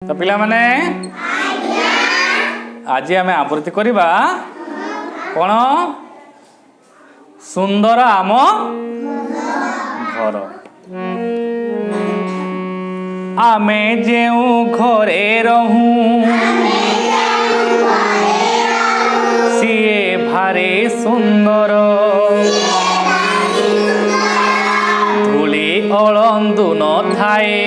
तो पिला माने आज आम आवृत्ति करवा कौन सुंदर आम घर। आमे जेउ घरे रहूं सीए भारे सुंदर धूली अळंदु न थाए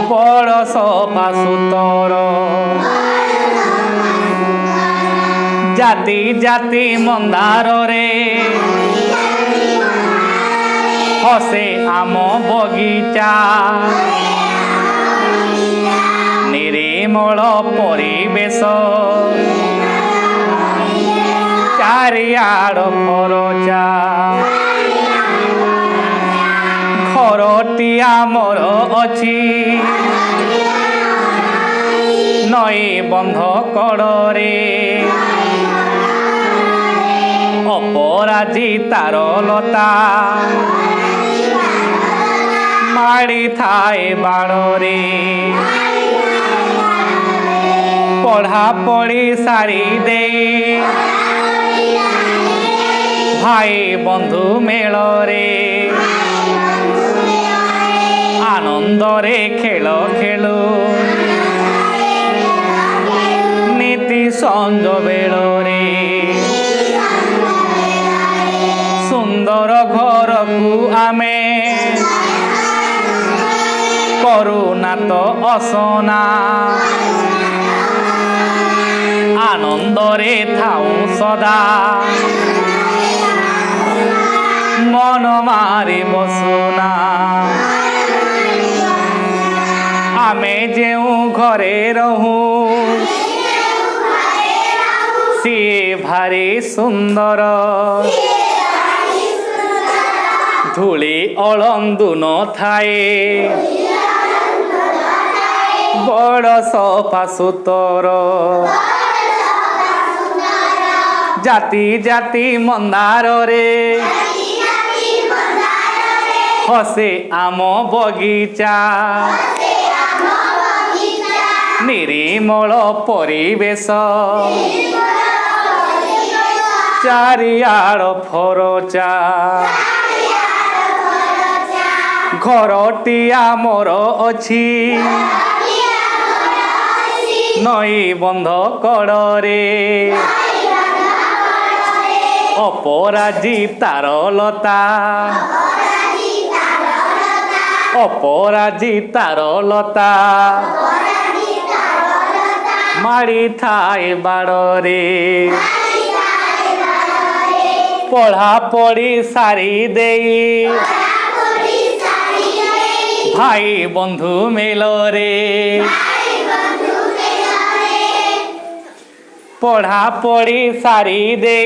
बड़ सफा सुतर जाति जाति मंदार रे हसे आम बगीचा निर्मल परिवेश चारिआड़ फरचा घरटी आमर अछि नई बंध कड़े अपराजी तार लता माड़ी थाए बाड़े पढ़ा पढ़ी सारी दे भाई बंधु मेलरे आनंदरे खेल खेलु नीति संज बेलरे सुंदर घर को आमे करुणा तो असना आनंदरे थाऊ सदा मन मारी बसुना आमे जेउ घरे रहूं सीए भारी सुंदर धूली अळंदु न थाए बड़ सफा सुतर जाति जाति मंदार रे हसे आम बगीचा निर्मल परिवेश चारिआड़ फरचा घरटी आमर अछि नई बंध कड़े अपराजी तार लता अपराजी तार लता माड़ी थाए बाड़े पढ़ा पढ़ी सारी दे भाई बंधु मेलरे पढ़ा पढ़ी सारी दे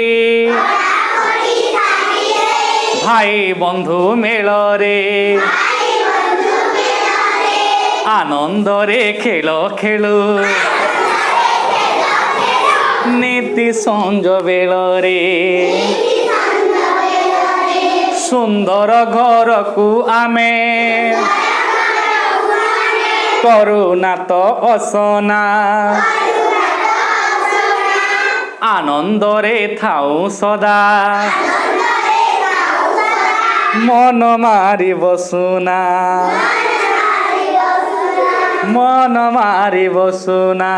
भाई बंधु मेलरे आनंदरे खेल खेलु नीति संज बेलरे सुंदर घर को आमे करुणा तो असना आनंदरे थाऊ सदा मन मारी बसुना मन मारी बसुना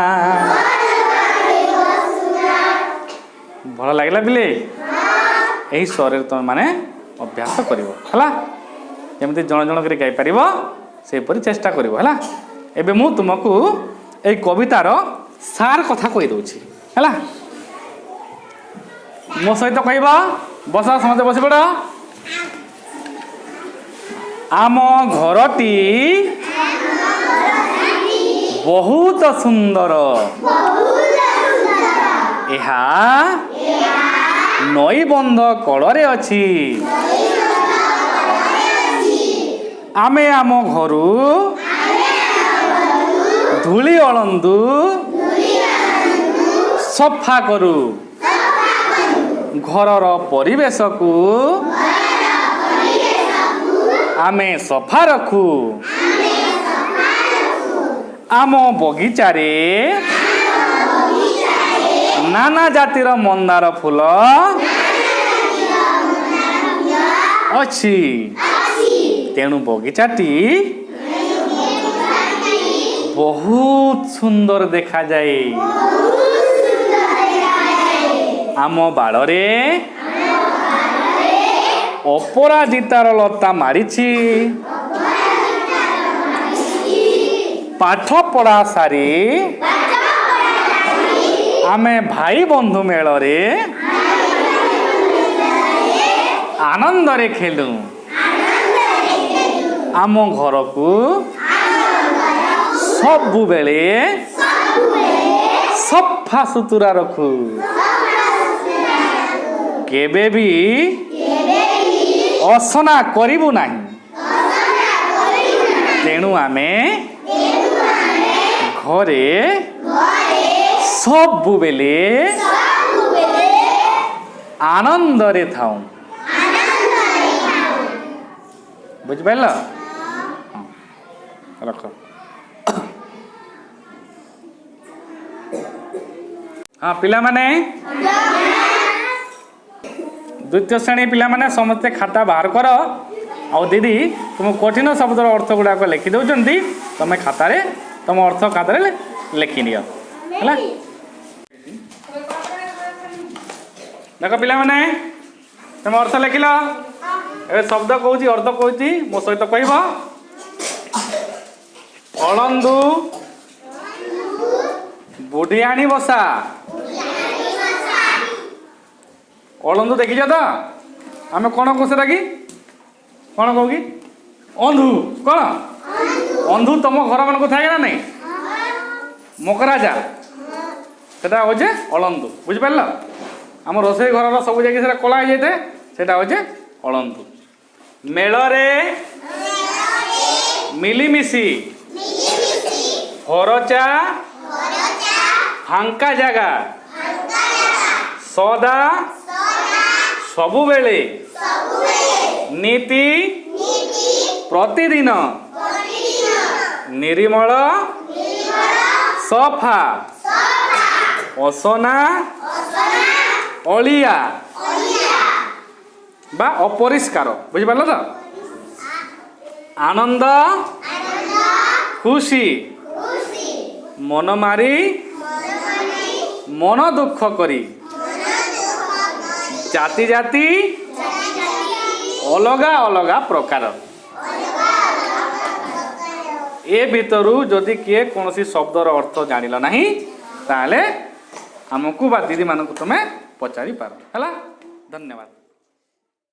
भल लगे बिले यही स्वर तुम माने अभ्यास करिवो हला जेमती जण जण करी गाई परिवो सेपरि चेष्टा करिवो हला। एबे मु तुमको ए कवितार सार कथा कहि दउछि हला मो सहित कहबा बस समझ बस पड़ आम घरटी बहुत सुंदर एहा नई बंध कड़े अछि आमे आम घरू धूली अळंदु सफा करू घरर परिवेश को आमे सफा रखू आम बगीचारे नाना जातिर मंदार फूल अच्छी तेणु बगीचाटी बहुत सुंदर देखा जाए आम बाड़े अपराजितार लता मारिछि पाठ पढ़ा सारी आमे भाई बंधु मेल रे आनंद रे खेलु आम घर को सबु बेले सफा सुतुरा रखु केबे भी असना करिबु नाही तेणु आमे घरे सबु बेले आनंद रे थाऊ बुझ पाइल रख हाँ पिला माने द्वितीय श्रेणी पिला माने समस्ते खाता बाहर कर आउ दीदी तुम कठिन शब्दर अर्थ गुड़ाक लिखि दौरान तुम खातार तुम अर्थ खातार लिखि नियो है देख पिला माने तुम अर्थ लिखिल ए शब्द कहूँ अर्थ कहूँ मो सहित कह अलंदु बुढ़ियाणी बसा अलंदु देखी तो आम कौन कौ सेटा कि कौन कह कि अंधु कौन अंधु तुम घर मान को थाए ना नहीं मकराजा सेटा होचे अलंदु बुझिपार आम रोसई घर सब जगह कला हो जाए सेटा होचे अलंदु मेलरे मिलिमिशि हरचा फांका जगह सदा सबुबेले नीति प्रतिदिन निर्मल सफा असना अलिया बा अपरिष्कार बुझिपार तो आनंद खुशी मन मारी मन दुख करी जाति जाति अलगा अलगा प्रकार ए भितरु जदि किए कौन शब्दर अर्थ जानिल नहीं ताले आमको बा दीदी मानक तुम पचारि पार है। धन्यवाद।